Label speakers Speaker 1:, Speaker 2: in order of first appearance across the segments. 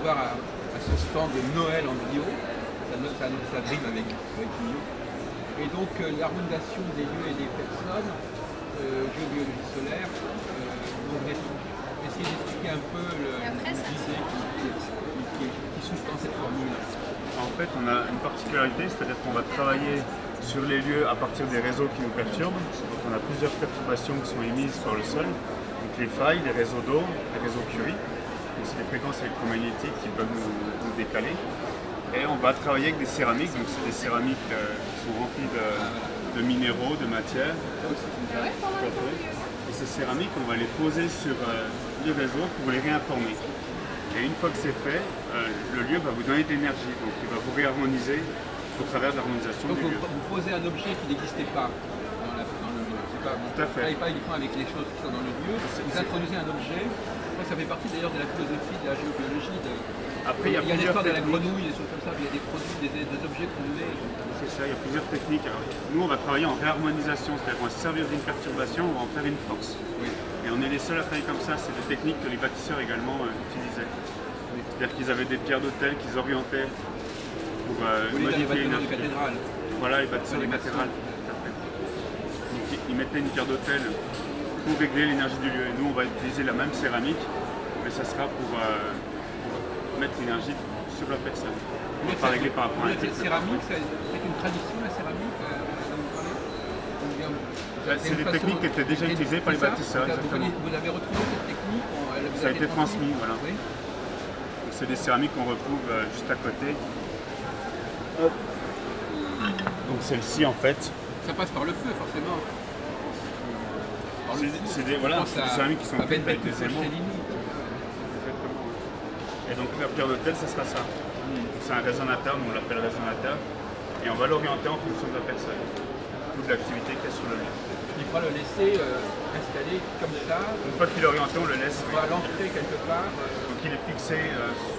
Speaker 1: voir à son stand de Noël en bio. Ça rime avec bio. Et donc l'harmonisation des lieux et des personnes, géobiologie solaire, on va essayer d'expliquer un peu l'idée qui sous-tend cette formule.
Speaker 2: En fait, on a une particularité, c'est-à-dire qu'on va travailler sur les lieux à partir des réseaux qui nous perturbent. Donc on a plusieurs perturbations qui sont émises sur le sol. Donc les failles, les réseaux d'eau, les réseaux Curie. Donc c'est des fréquences électromagnétiques qui peuvent nous décaler. Et on va travailler avec des céramiques. Donc c'est des céramiques qui sont remplies de minéraux, de matière. Et ces céramiques, on va les poser sur le réseau pour les réinformer. Et une fois que c'est fait, le lieu va vous donner de l'énergie, donc il va vous réharmoniser au travers de l'harmonisation du lieu.
Speaker 1: Donc vous posez un objet qui n'existait pas dans le lieu. Tout à fait. Vous ne travaillez pas uniquement avec les choses qui sont dans le lieu, vous introduisez un objet. Ça fait partie d'ailleurs de la philosophie de la géobiologie.
Speaker 2: Après, il y a
Speaker 1: l'histoire de la grenouille, des choses comme ça, il y a des produits, des objets qu'on met.
Speaker 2: C'est ça, il y a plusieurs techniques. Alors, nous, on va travailler en réharmonisation, c'est-à-dire qu'on va se servir d'une perturbation, on va en faire une force. Oui. Et on est les seuls à travailler comme ça, c'est des techniques que les bâtisseurs également utilisaient. C'est-à-dire qu'ils avaient des pierres d'autel qu'ils orientaient pour modifier une cathédrale. Voilà, les bâtisseurs des cathédrales. Donc ils mettaient une pierre d'autel pour régler l'énergie du lieu. Et nous, on va utiliser la même céramique, mais ça sera pour mettre l'énergie sur la personne. On va pas régler par rapport à un type.
Speaker 1: La céramique, c'est une tradition, la céramique
Speaker 2: c'est des techniques qui étaient déjà utilisées par les bâtisseurs.
Speaker 1: Vous avez retrouvé cette technique?
Speaker 2: Ça a été transmis, voilà. Oui. C'est des céramiques qu'on retrouve juste à côté. Hop. Donc celle-ci en fait.
Speaker 1: Ça passe par le feu forcément.
Speaker 2: C'est des céramiques qui sont faites avec des émaux. Et donc la pierre d'autel, ce sera ça. C'est un résonateur, nous on l'appelle résonateur. Et on va l'orienter en fonction de la personne. Toute l'activité qu'il y a sur le lieu.
Speaker 1: Il faudra le laisser installer comme ça.
Speaker 2: Une fois qu'il est orienté, on le laisse.
Speaker 1: On va l'ancrer quelque part.
Speaker 2: Donc il est fixé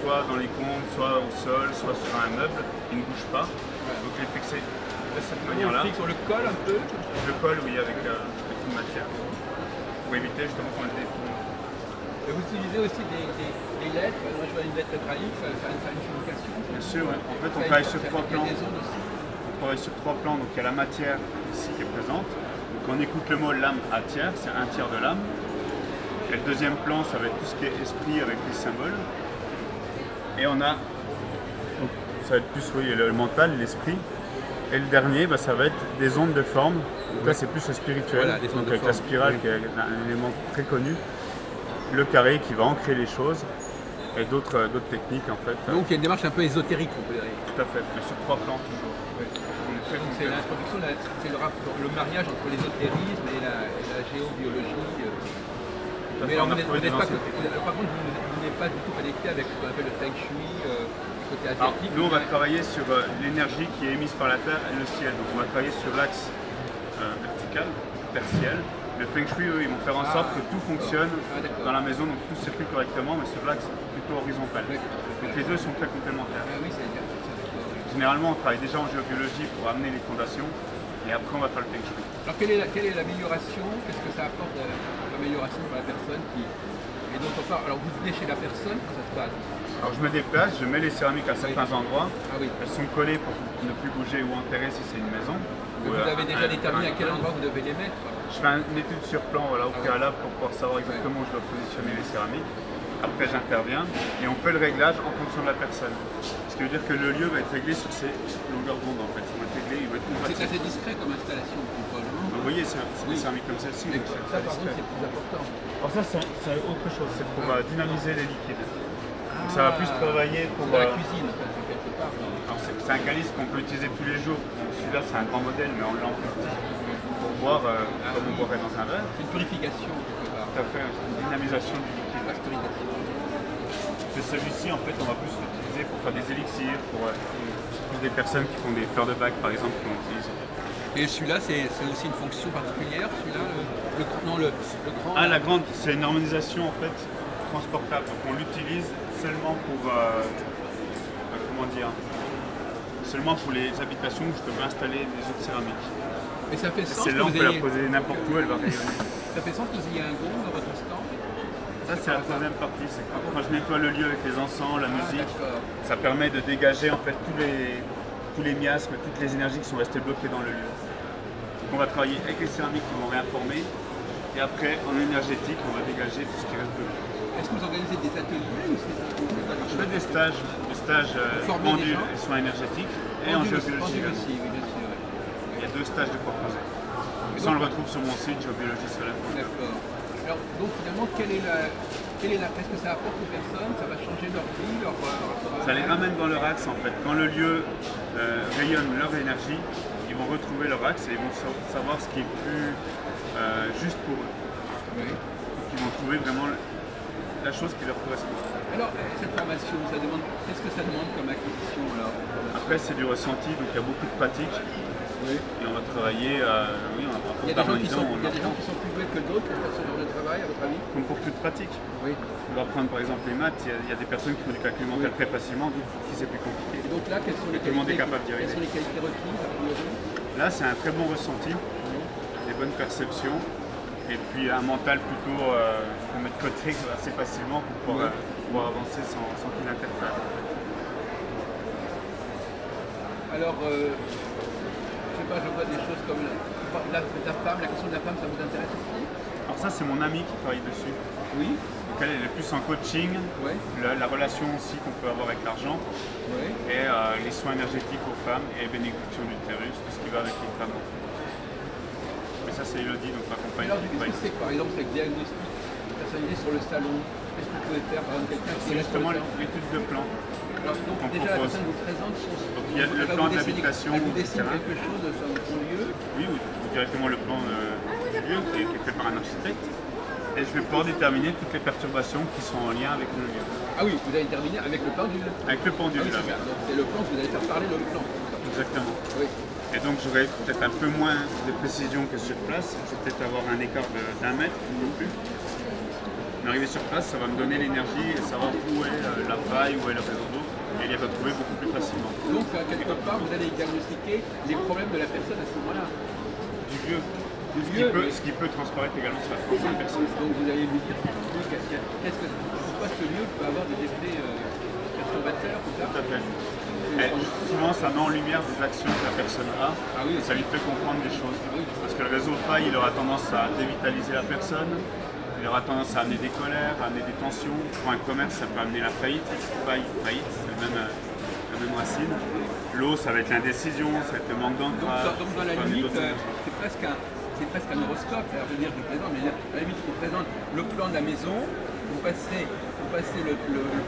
Speaker 2: soit dans les combles, soit au sol, soit sur un meuble. Il ne bouge pas. Ouais. Donc il est fixé de cette manière-là.
Speaker 1: On le colle un peu.
Speaker 2: Je le colle, oui, avec une matière. Pour éviter justement qu'on le détourne.
Speaker 1: Et vous utilisez aussi des lettres. Moi je vois une lettre hydraulique, ça a une signification.
Speaker 2: Bien sûr, ouais. En fait on travaille sur 3 plans. On travaille sur 3 plans, donc il y a la matière ici qui est présente. Donc on écoute le mot lame à tiers, c'est un tiers de l'âme. Et le deuxième plan, ça va être tout ce qui est esprit avec les symboles. Et on a, donc, ça va être plus le mental, l'esprit. Et le dernier, ça va être des ondes de forme. Donc là c'est plus le spirituel, voilà, donc avec la spirale qui est un élément très connu. Le carré qui va ancrer les choses. Et d'autres techniques en fait.
Speaker 1: Donc il y a une démarche un peu ésotérique, on peut dire.
Speaker 2: Tout à fait, mais sur 3 plans toujours.
Speaker 1: Ouais. Donc c'est l'introduction, c'est le mariage entre l'ésotérisme et la géobiologie. Mais alors, par contre, vous n'êtes pas du tout connecté avec ce qu'on appelle le feng shui, du côté asiatique.
Speaker 2: Nous, on va travailler sur l'énergie qui est émise par la Terre et le ciel. Donc on va travailler sur l'axe vertical, tertiel. Le feng shui, eux, ils vont faire en sorte que tout fonctionne dans la maison, donc tout circule correctement, mais sur l'axe plutôt horizontal. Donc les deux sont très complémentaires. Généralement, on travaille déjà en géobiologie pour amener les fondations, et après on va faire le feng shui.
Speaker 1: Alors quelle est l'amélioration? Qu'est-ce que ça apporte l'amélioration pour la personne et d'autre part, alors vous venez chez la personne, comment ça se passe?
Speaker 2: Alors je me déplace, je mets les céramiques à certains endroits.
Speaker 1: Oui.
Speaker 2: Elles sont collées pour ne plus bouger ou enterrer si c'est une maison.
Speaker 1: Vous avez déjà déterminé à quel endroit vous devez les mettre?
Speaker 2: Je fais une étude sur plan au préalable pour pouvoir savoir exactement où je dois positionner les céramiques. Après j'interviens et on fait le réglage en fonction de la personne. Ce qui veut dire que le lieu va être réglé sur ses longueurs d'onde en fait.
Speaker 1: C'est assez discret comme installation.
Speaker 2: Vous voyez, c'est une céramique comme celle-ci.
Speaker 1: Ça par contre c'est plus important.
Speaker 2: Alors ça c'est autre chose, c'est pour dynamiser les liquides. Donc ça va plus travailler pour
Speaker 1: la cuisine quelque part.
Speaker 2: Alors c'est un calice qu'on peut utiliser tous les jours. Celui-là c'est un grand modèle mais on l'a en plus petit pour boire comme on boirait dans un verre.
Speaker 1: C'est une purification quelque part.
Speaker 2: Tout à fait, une dynamisation du liquide.
Speaker 1: Pasteurisation.
Speaker 2: Celui-ci en fait on va plus l'utiliser pour faire des élixirs, pour des personnes qui font des fleurs de bac par exemple qui vont utiliser.
Speaker 1: Et celui-là, c'est aussi une fonction particulière, celui-là, le grand...
Speaker 2: Ah, la grande, c'est une harmonisation en fait transportable. Donc on l'utilise seulement pour, comment dire, seulement pour les habitations où je peux installer des autres céramiques.
Speaker 1: Et ça fait sens
Speaker 2: celle-là, on peut la poser n'importe où, elle va rayonner.
Speaker 1: Ça fait sens que vous ayez un gond dans votre stand?
Speaker 2: Ça, c'est la troisième partie. C'est quand je nettoie le lieu avec les encens, la musique, ça permet de dégager en fait tous les miasmes, toutes les énergies qui sont restées bloquées dans le lieu. Donc on va travailler avec les céramiques qui vont réinformer, et après, en énergétique, on va dégager tout ce qui reste bloqué.
Speaker 1: Est-ce que vous organisez des ateliers ou
Speaker 2: Je fais des stages pendule et soins énergétiques, et en géobiologie également.
Speaker 1: aussi, oui, bien sûr.
Speaker 2: Il y a 2 stages de proposés. Et ça, on le retrouve sur mon site géobiologie solaire.
Speaker 1: D'accord. Alors, donc finalement, qu'est-ce que ça apporte aux personnes? Ça va changer leur vie, leur rapport à...
Speaker 2: Ça les ramène dans leur axe en fait. Quand le lieu rayonne leur énergie, ils vont retrouver leur axe et ils vont savoir ce qui est plus juste pour eux.
Speaker 1: Oui.
Speaker 2: Donc ils vont trouver vraiment la chose qui leur correspond.
Speaker 1: Alors, cette formation, qu'est-ce que ça demande comme acquisition alors?
Speaker 2: Après, c'est du ressenti, donc il y a beaucoup de pratiques.
Speaker 1: Oui.
Speaker 2: Et on va travailler, oui, on va
Speaker 1: Il y a des gens qui sont plus doués que d'autres pour faire ce genre de travail, à votre avis?
Speaker 2: Comme pour toute pratique.
Speaker 1: Oui.
Speaker 2: On va prendre par exemple les maths, il y a des personnes qui font du calcul mental très facilement, d'autres qui c'est plus compliqué.
Speaker 1: Et donc là, quelles sont les
Speaker 2: Tout le monde est capable d'y
Speaker 1: quelles
Speaker 2: arriver.
Speaker 1: sont les qualités requises a priori?
Speaker 2: Là, c'est un très bon ressenti, des bonnes perceptions, et puis un mental plutôt qu'on met de côté assez facilement pour pouvoir avancer sans qu'il interfère.
Speaker 1: Alors, je sais pas, je vois des choses comme la question de la femme, ça vous intéresse aussi?
Speaker 2: Alors ça, c'est mon ami qui travaille dessus.
Speaker 1: Oui.
Speaker 2: Donc elle est plus en coaching,
Speaker 1: Ouais.
Speaker 2: la relation aussi qu'on peut avoir avec l'argent,
Speaker 1: Oui.
Speaker 2: et les soins énergétiques aux femmes et bénédiction d'utérus, tout ce qui va avec les femmes. Mais ça, c'est Elodie, notre compagne.
Speaker 1: Alors, qu'est-ce que c'est par exemple ce diagnostic personnalisé sur le salon? Qu'est-ce que vous pouvez faire par exemple quelqu'un qui
Speaker 2: C'est
Speaker 1: est
Speaker 2: justement
Speaker 1: là sur le salon?
Speaker 2: l'étude de plan.
Speaker 1: Alors, donc
Speaker 2: qu'on
Speaker 1: déjà la
Speaker 2: propose.
Speaker 1: personne vous présente son...
Speaker 2: Donc, il y a le plan d'habitation,
Speaker 1: Elle vous dessine
Speaker 2: etc.
Speaker 1: quelque chose sur son lieu.
Speaker 2: Oui, ou directement le plan du lieu qui est fait par un architecte. Et je vais pouvoir déterminer toutes les perturbations qui sont en lien avec le lieu.
Speaker 1: Ah oui, vous allez terminer avec le pendule.
Speaker 2: Avec le pendule,
Speaker 1: Ah oui,
Speaker 2: là.
Speaker 1: c'est ça. Donc c'est le plan que vous allez faire parler le plan.
Speaker 2: Exactement.
Speaker 1: Oui.
Speaker 2: Et donc j'aurai peut-être un peu moins de précision que sur place. Je vais peut-être avoir un écart d'1 mètre, non plus. Mais arrivé sur place, ça va me donner l'énergie et savoir où est la faille, où est le réseau d'eau, et les retrouver beaucoup plus facilement.
Speaker 1: Donc quelque part, vous allez diagnostiquer les problèmes de la personne à ce moment-là.
Speaker 2: Du lieu. Ce qui peut transparaître également sur la troisième personne.
Speaker 1: Donc vous allez lui dire pourquoi ce lieu peut avoir des effets perturbateurs, tout ça.
Speaker 2: Tout à fait. Et souvent, ça met en lumière des actions que la personne a,
Speaker 1: oui.
Speaker 2: et ça lui fait comprendre des choses. Parce que le réseau faille, il aura tendance à dévitaliser la personne, il aura tendance à amener des colères, à amener des tensions. Pour un commerce, ça peut amener la faillite. Faillite, c'est la même racine. L'eau, ça va être l'indécision, ça va être le manque d'ancrage.
Speaker 1: Donc dans la limite, c'est presque un horoscope. Alors, je veux dire, je plaisante, mais à la limite, je vous présente le plan de la maison, vous passez le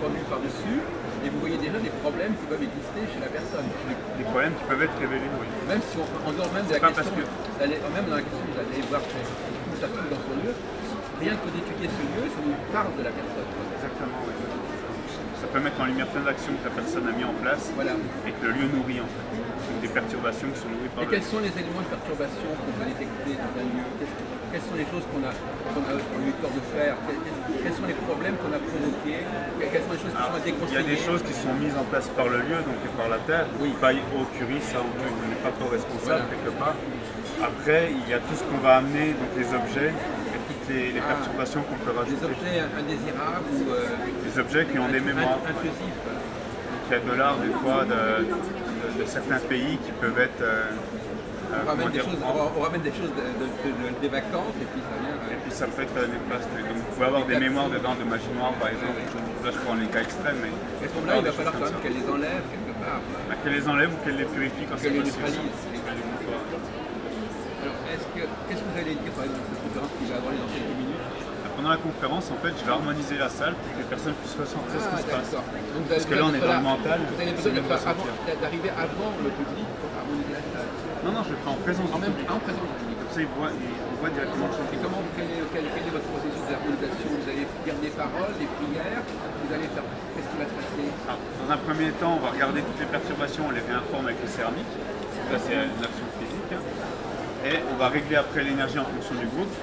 Speaker 1: pendule par-dessus, et vous voyez déjà des problèmes qui peuvent exister chez la personne.
Speaker 2: Des problèmes qui peuvent être révélés, oui.
Speaker 1: Même si en dehors même de la question, même dans la question, vous allez voir tout ça dans son lieu, rien que d'étudier ce lieu, ça vous parle de la personne.
Speaker 2: Exactement, oui. Ça peut mettre en lumière plein d'actions que la personne a mis en place, et que le lieu nourrit en fait. Donc des perturbations qui sont nourries par
Speaker 1: le lieu. Et quels sont les éléments de perturbation qu'on peut détecter dans un lieu? Quelles sont les choses qu'on a eu tort de faire? Quels sont les problèmes qu'on a provoqués? Quelles sont les choses qui sont à déconseiller?
Speaker 2: Il y a des choses qui sont mises en place par le lieu, donc et par la terre. Faille au curie, ça on n'est pas trop responsable quelque part. Après, il y a tout ce qu'on va amener, donc les objets, et toutes les perturbations qu'on peut rajouter.
Speaker 1: Des objets indésirables ou
Speaker 2: des objets qui ont des mémoires.
Speaker 1: Intrusifs.
Speaker 2: Donc il y a de l'art des fois de certains pays qui peuvent être...
Speaker 1: on ramène des choses des vacances et puis ça vient...
Speaker 2: Et puis ça peut être néfaste. Donc vous pouvez avoir des mémoires dedans de magie noire par exemple. Là je prends les cas extrêmes. Mais
Speaker 1: à ce moment-là, il va falloir quand même qu'elle les enlève quelque part.
Speaker 2: Qu'elle les enlève ou qu'elle les purifie quand c'est possible.
Speaker 1: Qu'elle les neutralise. Alors qu'est-ce que vous allez dire par exemple de cette conférence qui va avoir lieu dans quelques minutes?
Speaker 2: Pendant la conférence, en fait, je vais harmoniser la salle pour que les personnes puissent ressentir ce qui se passe.
Speaker 1: Donc,
Speaker 2: parce que là, on est dans le mental.
Speaker 1: Vous avez besoin d'arriver avant le public pour harmoniser la salle.
Speaker 2: Non, je le fais en présence du public.
Speaker 1: En présence du public.
Speaker 2: Comme ça, on voit directement le
Speaker 1: Et
Speaker 2: changement.
Speaker 1: quel est votre processus d'harmonisation? Vous allez dire des paroles, des prières, vous allez faire... Qu'est-ce qui va se passer?
Speaker 2: Dans un premier temps, on va regarder toutes les perturbations, on les réinforme avec les céramiques. Ça, c'est une action physique. Et on va régler après l'énergie en fonction du groupe.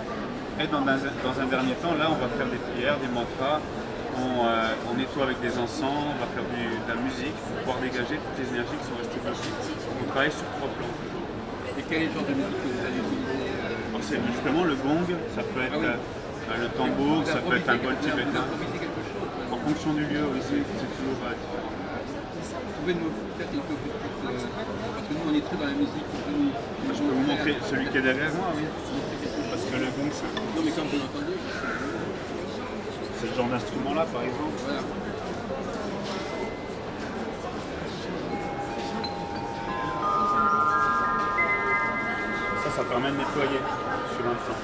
Speaker 2: Et dans un dernier temps, là, on va faire des prières, des mantras, on nettoie avec des encens, on va faire de la musique pour pouvoir dégager toutes les énergies qui sont restées bloquées. On travaille sur 3 plans.
Speaker 1: Et quel est le genre de musique que vous allez utiliser?
Speaker 2: C'est justement le gong, ça peut être Le tambour, ça peut être un bol tibétain.
Speaker 1: Improviser quelque chose.
Speaker 2: En fonction du lieu, oui, c'est toujours différent.
Speaker 1: Vous pouvez nous faire quelques petites... parce que nous, on est très dans la musique.
Speaker 2: Je peux vous montrer celui qui est derrière moi, oui. Parce que le gong, c'est...
Speaker 1: Non, mais quand vous l'entendez...
Speaker 2: C'est ce genre d'instrument-là, par exemple.
Speaker 1: Voilà.
Speaker 2: Ça permet de nettoyer sur un plan.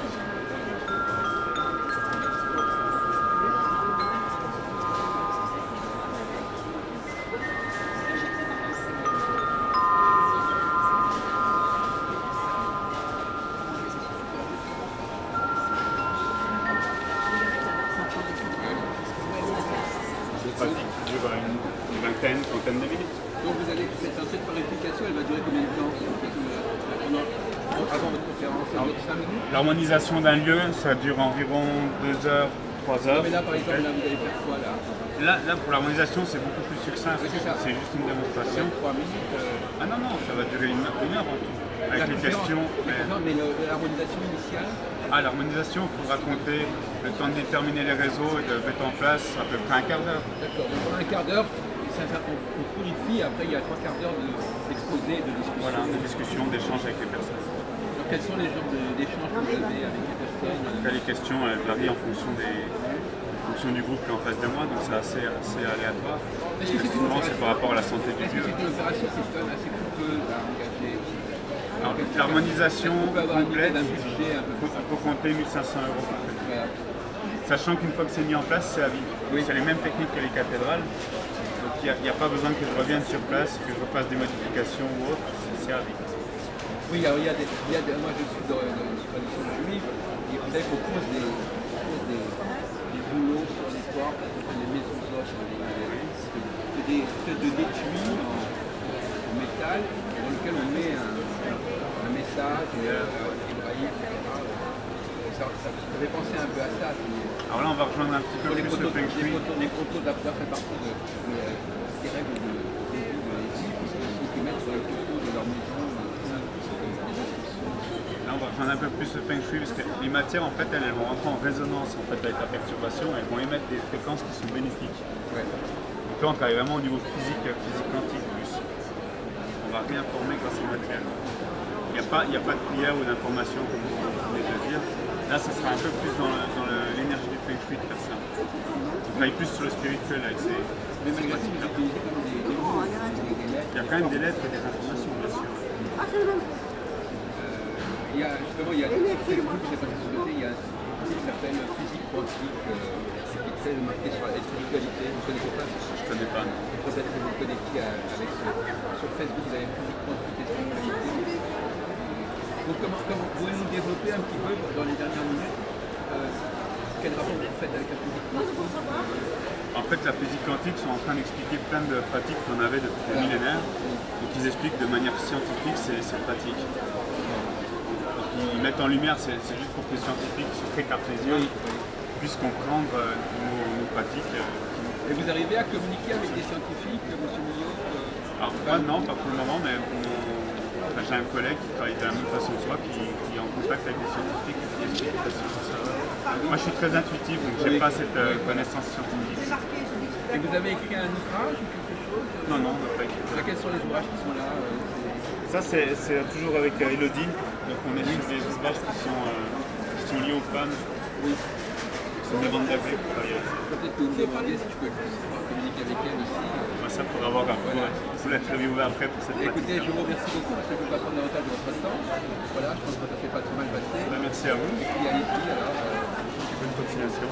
Speaker 2: Ça dure une vingtaine, trentaine de minutes.
Speaker 1: Donc vous allez, cette parification, elle va durer combien de temps avant votre conférence? 5 minutes?
Speaker 2: L'harmonisation d'un lieu, ça dure environ 2 heures, 3 heures.
Speaker 1: Mais là, par exemple, là, vous allez faire quoi là?
Speaker 2: Là, pour l'harmonisation, c'est beaucoup plus succinct.
Speaker 1: Oui,
Speaker 2: c'est juste une démonstration.
Speaker 1: 3 minutes.
Speaker 2: Ah non, ça va durer une heure en tout. Avec les questions.
Speaker 1: Mais l'harmonisation initiale?
Speaker 2: Ah, l'harmonisation, il faudra compter le temps de déterminer les réseaux et de mettre en place à peu près un quart d'heure.
Speaker 1: D'accord, donc pendant un quart d'heure, on purifie, après il y a 3 quarts d'heure d'exposé, de discussion.
Speaker 2: Voilà, de discussion, d'échange avec les personnes.
Speaker 1: Alors, quels sont les genres d'échanges que vous avez avec les personnes?
Speaker 2: Après, les questions elles varient en fonction du groupe qui est en face de moi, donc c'est assez aléatoire. Souvent, c'est par rapport à la santé du lieu.
Speaker 1: Est-ce que c'est une opération qui est quand même assez coûteuse à engager?
Speaker 2: L'harmonisation complète,
Speaker 1: il
Speaker 2: faut compter 1 500 € par fait. Sachant qu'une fois que c'est mis en place, c'est à vie. Oui. C'est les mêmes techniques que les cathédrales. Donc il n'y a pas besoin que je revienne sur place, que je refasse des modifications ou autre, c'est à vie.
Speaker 1: Oui, alors moi je suis dans la tradition juive, et vous savez qu'on pose des boulots sur l'histoire, qu'on appelle les maisons d'os, c'est des espèces d'étuis en métal dans lesquels on met un message, hébraïque, etc. Ça fait penser un peu à ça.
Speaker 2: Alors là, on va rejoindre un petit peu plus le feng shui.
Speaker 1: Les photos d'Abda fait partie des règles de l'équipe, qui mettent sur les photos de leur maison.
Speaker 2: Là, on va rejoindre un peu plus le feng shui, parce que les matières, en fait, elles vont rentrer en résonance avec la perturbation, elles vont émettre des fréquences qui sont bénéfiques. Ouais. Donc là, on travaille vraiment au niveau physique quantique plus. On va rien former grâce au matériel. Il n'y a pas de prière ou d'information, comme vous venez de le dire. Là, ce sera un peu plus dans l'énergie du feng shui de faire ça. On travaille plus sur le spirituel avec ces pratiques-là. Il y a quand même des lettres et des informations, bien sûr.
Speaker 1: Il y a sur Facebook, je ne sais pas si vous savez, il y a un site qui s'appelle Physique Quantique, qui est très marqué sur la spiritualité. Vous ne connaissez pas?
Speaker 2: Je ne connais pas.
Speaker 1: Peut-être que vous connectez avec sur Facebook, vous avez Physique Quantique et spiritualité. Donc comment pouvez-vous développer un petit peu dans les dernières minutes quel rapport vous faites avec la physique quantique?
Speaker 2: En fait, la physique quantique sont en train d'expliquer plein de pratiques qu'on avait depuis des millénaires. Donc ils expliquent de manière scientifique ces pratiques. Donc, ils mettent en lumière, c'est juste pour que les scientifiques sont très cartésiens puissent comprendre nos pratiques.
Speaker 1: Et vous arrivez à communiquer avec des scientifiques, M. Millot?
Speaker 2: Alors moi non, pas pour le moment, mais j'ai un collègue qui travaille de la même façon que moi, qui est en contact avec des scientifiques, qui explique la science. Moi je suis très intuitif, donc je n'ai pas cette connaissance scientifique.
Speaker 1: Et vous avez écrit un ouvrage ou quelque chose?
Speaker 2: Non, on n'a pas écrit.
Speaker 1: Quels sont les ouvrages qui sont là?
Speaker 2: Ça c'est toujours avec Elodie, donc on est sur des ouvrages qui sont liés aux femmes. Oui. C'est une demande d'appeler pour travailler.
Speaker 1: Peut-être que vous me demandez si je peux communiquer avec elle aussi.
Speaker 2: Ça pourra avoir un peu. Vous l'interviewer après pour cette pratique.
Speaker 1: Écoutez, je vous remercie beaucoup parce que je ne veux pas prendre davantage de votre temps. Voilà, je pense que ça ne s'est pas trop mal passé.
Speaker 2: Merci à vous.
Speaker 1: Et puis allez-y alors.
Speaker 2: Bonne continuation.